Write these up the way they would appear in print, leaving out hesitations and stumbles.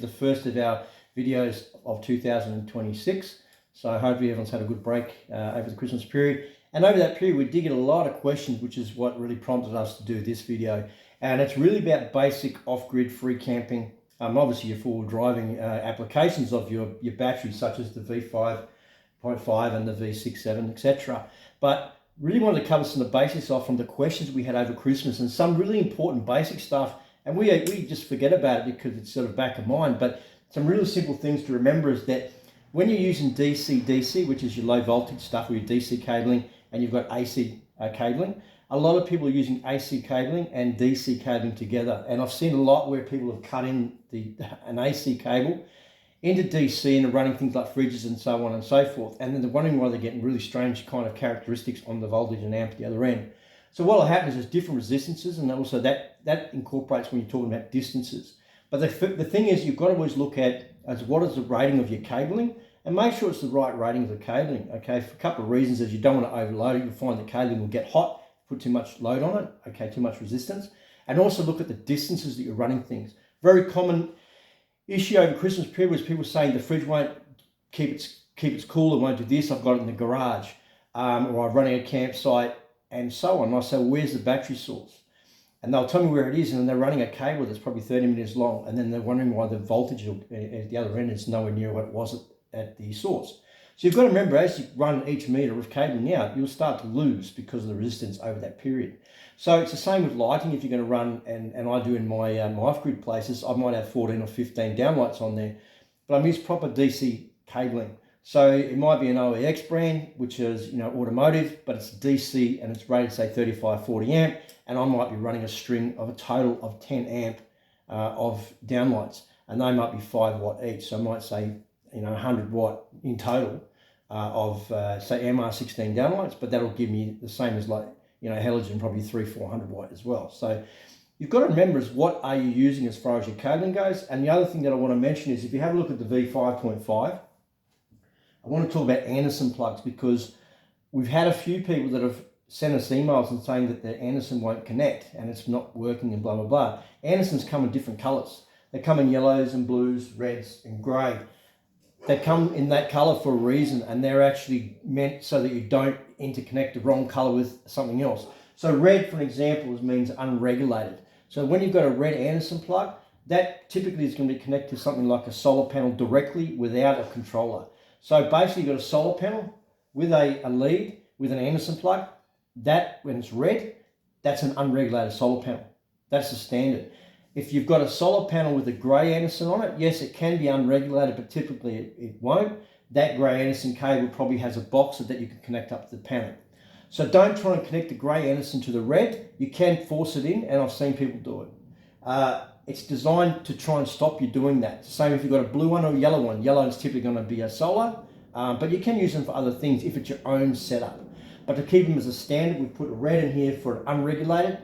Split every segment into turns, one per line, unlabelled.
The first of our videos of 2026. So hopefully everyone's had a good break over the Christmas period. And over that period, we did get a lot of questions, which is what really prompted us to do this video. And it's really about basic off-grid free camping. Obviously your forward driving applications of your batteries, such as the V5.5 and the V6.7, etc. But really wanted to cover some of the basics off from the questions we had over Christmas and some really important basic stuff. And we just forget about it because it's sort of back of mind. But some really simple things to remember is that when you're using DC, which is your low voltage stuff, or your DC cabling, and you've got AC cabling, a lot of people are using AC cabling and DC cabling together. And I've seen a lot where people have cut in an AC cable into DC and are running things like fridges and so on and so forth. And then they're wondering why they're getting really strange kind of characteristics on the voltage and amp at the other end. So what will happen is there's different resistances, and also that incorporates when you're talking about distances. But the thing is, you've got to always look at what is the rating of your cabling, and make sure it's the right rating of the cabling, okay? For a couple of reasons, as you don't want to overload it. You'll find the cabling will get hot, put too much load on it, okay, too much resistance. And also look at the distances that you're running things. Very common issue over Christmas period was people saying the fridge won't keep its cool, it won't do this, I've got it in the garage, or I'm running a campsite, and so on. And I say, well, where's the battery source? And they'll tell me where it is, and then they're running a cable that's probably 30 meters long, and then they're wondering why the voltage at the other end is nowhere near what it was at the source. So you've got to remember, as you run each meter of cabling out, you'll start to lose because of the resistance over that period. So it's the same with lighting. If you're going to run, and I do in my Offgrid places, I might have 14 or 15 downlights on there, but I'm using proper DC cabling. So it might be an OEX brand, which is, automotive, but it's DC and it's rated, say, 35, 40 amp, and I might be running a string of a total of 10 amp of downlights, and they might be 5 watt each. So I might say, 100 watt in total of, say, MR16 downlights, but that'll give me the same as halogen, probably 300-400 watt as well. So you've got to remember is what are you using as far as your cabling goes. And the other thing that I want to mention is if you have a look at the V5.5, I want to talk about Anderson plugs, because we've had a few people that have sent us emails and saying that the Anderson won't connect and it's not working and blah, blah, blah. Andersons come in different colors. They come in yellows and blues, reds and gray. They come in that color for a reason, and they're actually meant so that you don't interconnect the wrong color with something else. So red, for an example, means unregulated. So when you've got a red Anderson plug, that typically is going to be connected to something like a solar panel directly without a controller. So basically you've got a solar panel with a lead with an Anderson plug. That, when it's red, that's an unregulated solar panel. That's the standard. If you've got a solar panel with a grey Anderson on it, yes, it can be unregulated, but typically it won't. That grey Anderson cable probably has a box that you can connect up to the panel. So don't try and connect the grey Anderson to the red. You can force it in, and I've seen people do it. It's designed to try and stop you doing that. Same if you've got a blue one or a yellow one. Yellow is typically going to be a solar, but you can use them for other things if it's your own setup. But to keep them as a standard, we put a red in here for unregulated,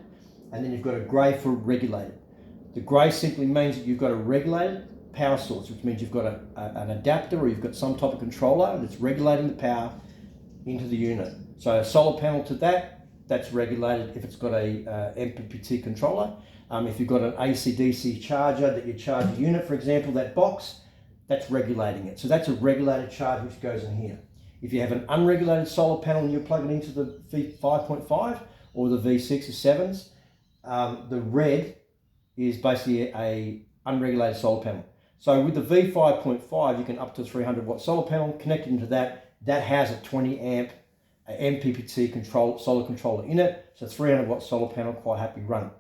and then you've got a grey for regulated. The grey simply means that you've got a regulated power source, which means you've got an adapter, or you've got some type of controller that's regulating the power into the unit. So a solar panel to that's regulated if it's got a MPPT controller. If you've got an AC/DC charger that you charge a unit, for example, that box, that's regulating it. So that's a regulated charge which goes in here. If you have an unregulated solar panel and you're plugging into the V5.5 or the V6 or 7s, the red is basically a unregulated solar panel. So with the V5.5, you can up to 300 watt solar panel connected into that. That has a 20 amp MPPT solar controller in it. So 300 watt solar panel, quite happy running.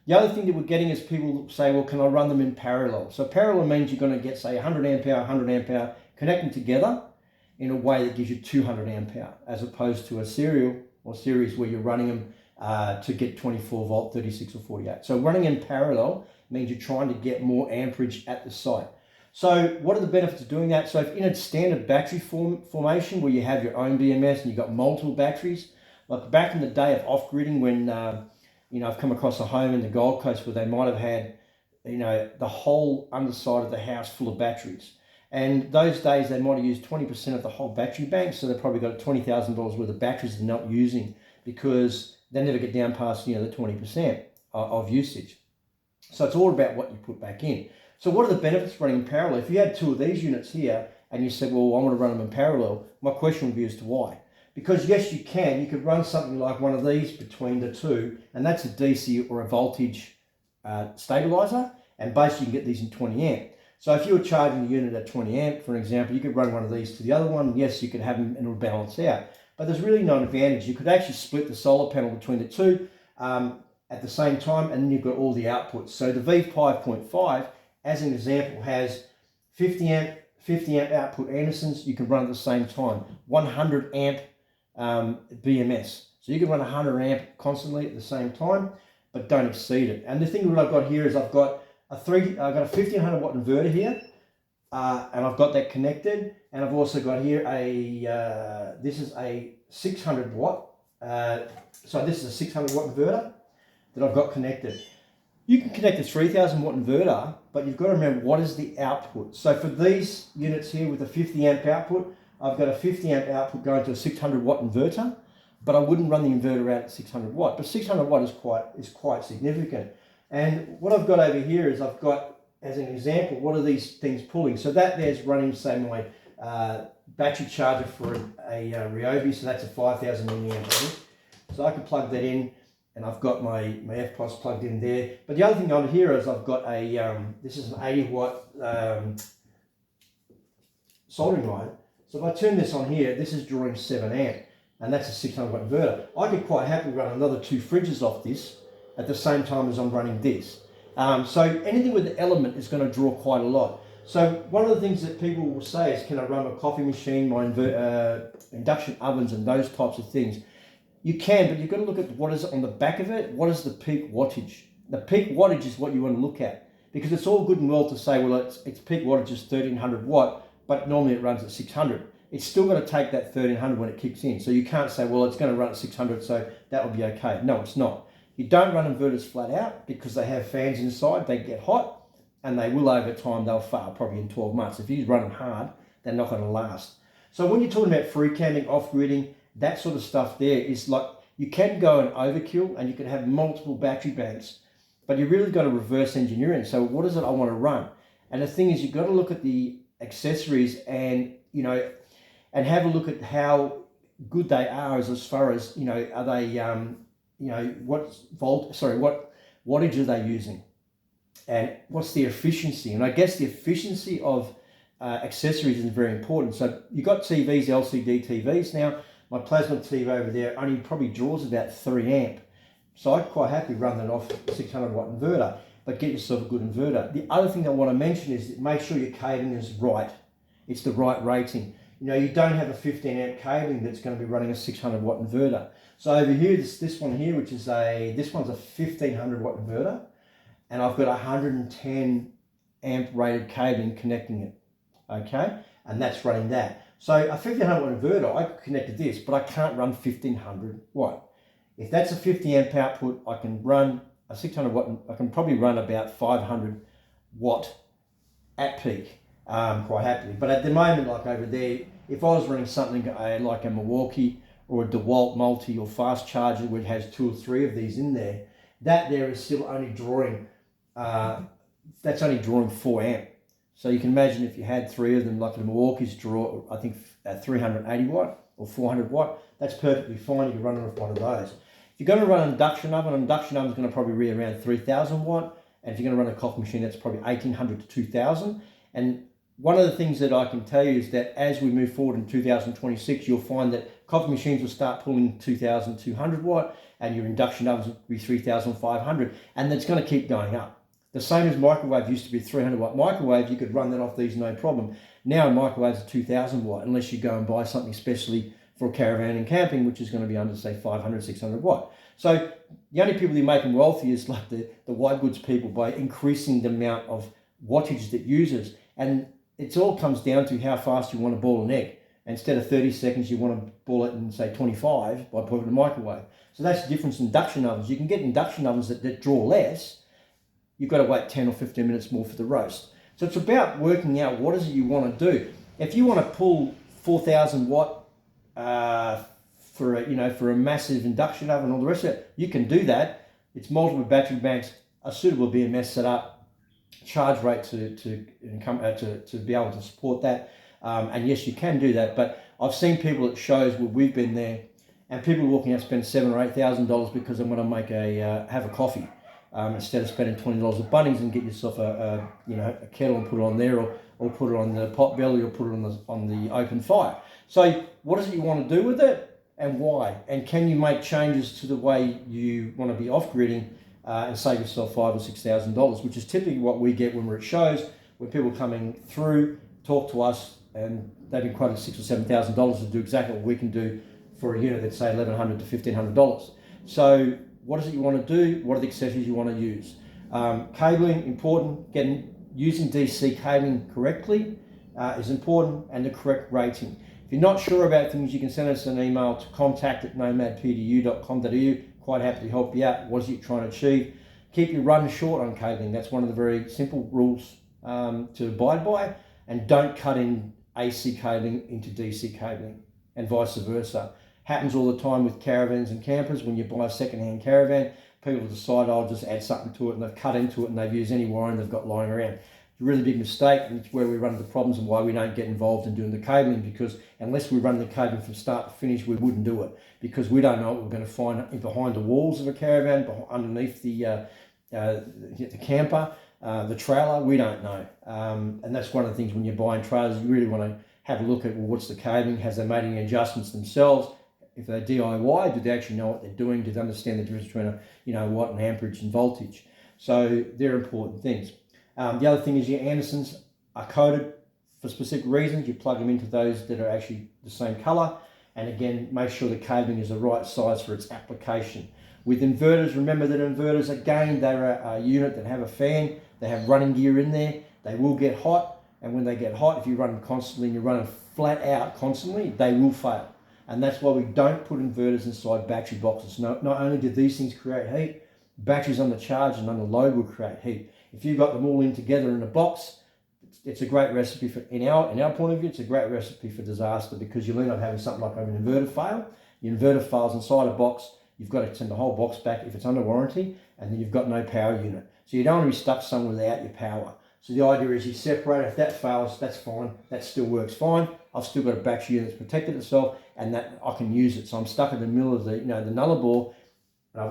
The other thing that we're getting is people say, well, can I run them in parallel? So parallel means you're going to get, say, 100 amp hour, 100 amp hour, connect them together in a way that gives you 200 amp hour, as opposed to a serial or series where you're running them to get 24 volt, 36 or 48. So running in parallel means you're trying to get more amperage at the site. So what are the benefits of doing that? So if in a standard battery formation where you have your own BMS and you've got multiple batteries, like back in the day of off-gridding when, I've come across a home in the Gold Coast where they might have had, the whole underside of the house full of batteries. And those days they might have used 20% of the whole battery bank. So they've probably got $20,000 worth of batteries they're not using because they never get down past, the 20% of usage. So it's all about what you put back in. So what are the benefits of running in parallel? If you had two of these units here and you said, well, I want to run them in parallel, my question would be as to why. Because yes, you can. You could run something like one of these between the two, and that's a DC or a voltage stabilizer, and basically you can get these in 20 amp. So if you were charging the unit at 20 amp, for example, you could run one of these to the other one. Yes, you could have them and it'll balance out. But there's really no advantage. You could actually split the solar panel between the two at the same time, and then you've got all the outputs. So the V5.5, as an example, has 50 amp output Andersons. You can run at the same time. 100 amp BMS. So you can run 100 amp constantly at the same time, but don't exceed it. And the thing that I've got here is I've got a 1500 watt inverter here, and I've got that connected. And I've also got here this is a 600 watt. So this is a 600 watt inverter that I've got connected. You can connect a 3000 watt inverter, but you've got to remember what is the output. So for these units here with a 50 amp output, I've got a 50 amp output going to a 600 watt inverter, but I wouldn't run the inverter out at 600 watt. But 600 watt is quite significant. And what I've got over here is I've got, as an example, what are these things pulling? So that there's running, say, my battery charger for a Ryobi, so that's a 5000 milliamp. So I can plug that in, and I've got my F plus plugged in there. But the other thing on here is I've got a, this is an 80 watt soldering iron. So if I turn this on here, this is drawing 7 amp, and that's a 600 watt inverter. I could quite happily run another 2 fridges off this at the same time as I'm running this. So anything with the element is going to draw quite a lot. So one of the things that people will say is, can I run a coffee machine, my induction ovens and those types of things? You can, but you've got to look at what is on the back of it. What is the peak wattage? The peak wattage is what you want to look at, because it's all good and well to say, well, its peak wattage is 1300 watt, but normally it runs at 600. It's still going to take that 1300 when it kicks in. So you can't say, well, it's going to run at 600, so that will be okay. No, it's not. You don't run inverters flat out because they have fans inside, they get hot, and they will over time, they'll fail probably in 12 months. If you run them hard, they're not going to last. So when you're talking about free camming, off-gridding, that sort of stuff there is like, you can go and overkill and you can have multiple battery banks, but you really got to reverse engineering. So what is it I want to run? And the thing is, you've got to look at the accessories and, you know, and have a look at how good they are as far as, you know, are they, you know, what wattage are they using, and what's the efficiency? And I guess the efficiency of accessories is very important. So you've got TVs, LCD TVs now. My plasma TV over there only probably draws about 3 amp. So I'd quite happily run that off a 600 watt inverter, but get yourself a good inverter. The other thing I want to mention is that make sure your cabling is right. It's the right rating. You know, you don't have a 15 amp cabling that's going to be running a 600 watt inverter. So over here, this one here, which is this one's a 1500 watt inverter, and I've got 110 amp rated cabling connecting it, okay? And that's running that. So a 1500 watt inverter, I could connect to this, but I can't run 1500 watt. If that's a 50 amp output, I can run a 600 watt, I can probably run about 500 watt at peak quite happily. But at the moment, like over there, if I was running something like a Milwaukee or a DeWalt multi or fast charger, which has 2 or 3 of these in there, that there is still only drawing, that's only drawing 4 amp. So you can imagine if you had 3 of them, like the Milwaukee's draw, I think 380 watt or 400 watt, that's perfectly fine. You can run it off one of those. If you're going to run an induction oven is going to probably be around 3000 watt. And if you're going to run a coffee machine, that's probably 1800 to 2000. And one of the things that I can tell you is that as we move forward in 2026, you'll find that coffee machines will start pulling 2200 watt and your induction ovens will be 3500, and that's going to keep going up. The same as microwave used to be 300 watt microwave, you could run that off these no problem. Now microwaves are 2000 watt, unless you go and buy something specially for caravan and camping, which is going to be under, say, 500, 600 watt. So the only people who make them wealthy is like the white goods people by increasing the amount of wattage that uses. And it all comes down to how fast you want to boil an egg. Instead of 30 seconds, you want to boil it in, say, 25 by putting it in the microwave. So that's the difference in induction ovens. You can get induction ovens that draw less. You've got to wait 10 or 15 minutes more for the roast. So it's about working out what is it you want to do. If you want to pull 4000 watt for a massive induction oven and all the rest of it, you can do that. It's multiple battery banks, a suitable BMS setup, charge rate to be able to support that. And yes, you can do that, but I've seen people at shows where we've been there, and people walking out spend $7,000 or $8,000 because they want to make have a coffee instead of spending $20 at Bunnings and get yourself a kettle and put it on there, or put it on the pot belly, or put it on the open fire. So what is it you want to do with it, and why? And can you make changes to the way you want to be off-gridding and save yourself $5,000 or $6,000, which is typically what we get when we're at shows, when people coming through talk to us and they've been quoted $6,000 or $7,000 to do exactly what we can do for a unit that's say $1,100 to $1,500. So what is it you want to do? What are the accessories you want to use? Cabling, important. Using DC cabling correctly is important, and the correct rating. If you're not sure about things, you can send us an email to contact@nomadpdu.com.au. Quite happy to help you out. What is it you're trying to achieve? Keep your run short on cabling. That's one of the very simple rules to abide by. And don't cut in AC cabling into DC cabling, and vice versa. Happens all the time with caravans and campers. When you buy a second-hand caravan, people decide, I'll just add something to it, and they've cut into it and they've used any wiring they've got lying around. It's a really big mistake, and it's where we run into problems and why we don't get involved in doing the cabling, because unless we run the cabling from start to finish, we wouldn't do it, because we don't know what we're going to find behind the walls of a caravan, underneath the camper, the trailer. We don't know. And that's one of the things when you're buying trailers, you really want to have a look at, well, what's the cabling? Has they made any adjustments themselves? If they're DIY, do they actually know what they're doing? Do they understand the difference between a watt and amperage and voltage? So they're important things. The other thing is your Andersons are coded for specific reasons. You plug them into those that are actually the same color. And again, make sure the cabling is the right size for its application. With inverters, remember that inverters, again, they're a unit that have a fan. They have running gear in there. They will get hot. And when they get hot, if you run them constantly and you're running flat out constantly, they will fail. And that's why we don't put inverters inside battery boxes. Not only do these things create heat, batteries on the charge and on the load will create heat. If you've got them all in together in a box, it's a great recipe for, in our point of view, it's a great recipe for disaster, because you'll end up having something like an inverter fail. Your inverter fails inside a box, you've got to send the whole box back if it's under warranty, and then you've got no power unit. So you don't want to be stuck somewhere without your power. So the idea is you separate. If that fails, that's fine. That still works fine. I've still got a battery unit that's protected itself, and that I can use it. So I'm stuck in the middle of the nullarbor,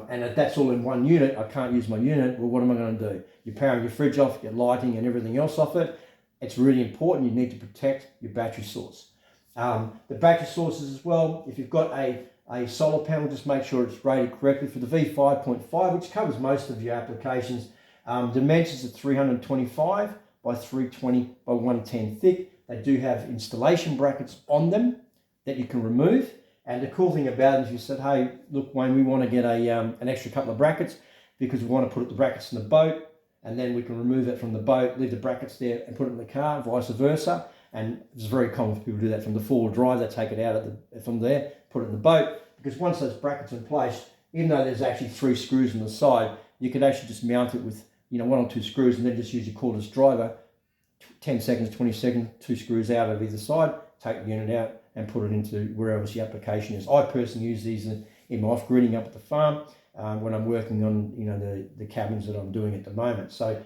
and if that's all in one unit, I can't use my unit. Well, what am I going to do? You're powering your fridge off, your lighting and everything else off it. It's really important. You need to protect your battery source. The battery sources as well. If you've got a solar panel, just make sure it's rated correctly for the V5.5, which covers most of your applications. Dimensions are 325 by 320 by 110 thick. They do have installation brackets on them that you can remove. And the cool thing about it is you said, hey, look, Wayne, we want to get an extra couple of brackets because we want to put the brackets in the boat, and then we can remove it from the boat, leave the brackets there and put it in the car, vice versa. And it's very common for people to do that from the four-wheel drive. They take it out from there, put it in the boat, because once those brackets are in place, even though there's actually 3 screws on the side, you could actually just mount it with 1 or 2 screws, and then just use your cordless driver, 10 seconds, 20 seconds, 2 screws out of either side, take the unit out and put it into wherever the application is. I personally use these in my off-gridding up at the farm when I'm working on the cabins that I'm doing at the moment. So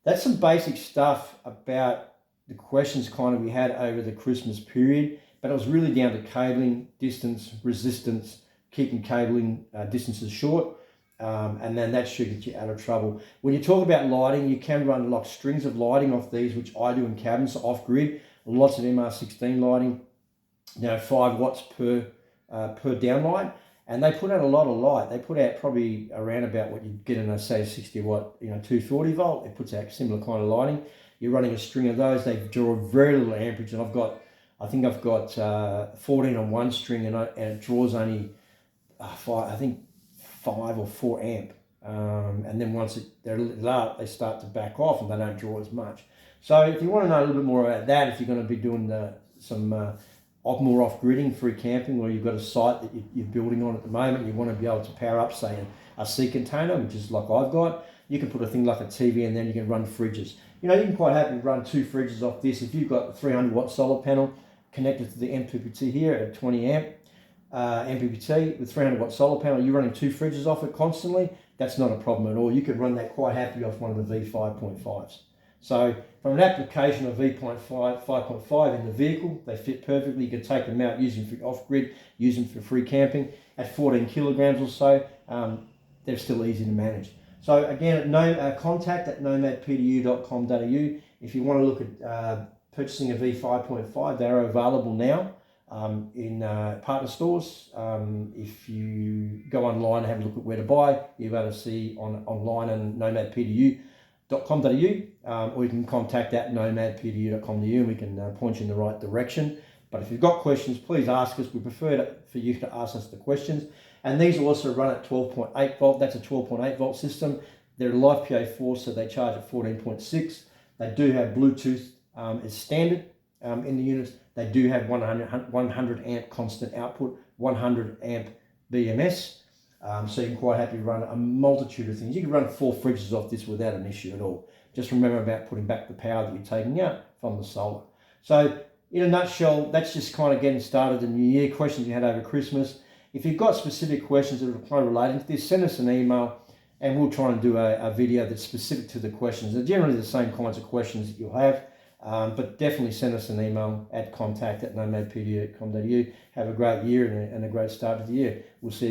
that's some basic stuff about the questions kind of we had over the Christmas period, but it was really down to cabling, distance, resistance, keeping cabling distances short. And then that should get you out of trouble. When you talk about lighting, you can run like strings of lighting off these, which I do in cabins, off grid. Lots of MR16 lighting, 5 watts per downlight, and they put out a lot of light. They put out probably around about what you get in a, say, 60 watt, 240 volt. It puts out similar kind of lighting. You're running a string of those. They draw very little amperage, and I think I've got 14 on one string, and it draws only 5 or 4 amp. And then once they're lit up, they start to back off and they don't draw as much. So if you want to know a little bit more about that, if you're going to be doing some more off-gridding, free camping, or you've got a site that you're building on at the moment, you want to be able to power up, say, a sea container, which is like I've got, you can put a thing like a TV, and then you can run fridges. You can quite happily run 2 fridges off this. If you've got a 300 watt solar panel connected to the MPPT here at 20 amp, MPPT with 300 watt solar panel, you're running 2 fridges off it constantly, that's not a problem at all. You can run that quite happily off one of the V5.5s. So from an application of V5.5 in the vehicle, they fit perfectly. You can take them out, use them for off-grid, use them for free camping. At 14 kilograms or so, they're still easy to manage. So again, contact at nomadpdu.com.au. If you want to look at purchasing a V5.5, they're available now in partner stores. If you go online and have a look at where to buy, you'll be able to see online on nomadpdu.com.au, or you can contact at nomadpdu.com.au and we can point you in the right direction. But if you've got questions, please ask us. We prefer for you to ask us the questions. And these will also run at 12.8 volt. That's a 12.8 volt system. They're Life PA4, so they charge at 14.6. They do have Bluetooth as standard in the units. They do have 100 amp constant output, 100 amp BMS. So you can quite happily run a multitude of things. You can run 4 fridges off this without an issue at all. Just remember about putting back the power that you're taking out from the solar. So in a nutshell, that's just kind of getting started the new year. Questions you had over Christmas. If you've got specific questions that are kind of relating to this, send us an email and we'll try and do a video that's specific to the questions. They're generally the same kinds of questions that you'll have, but definitely send us an email at contact@nomadpdu.com.au. Have a great year and a great start to the year. We'll see you.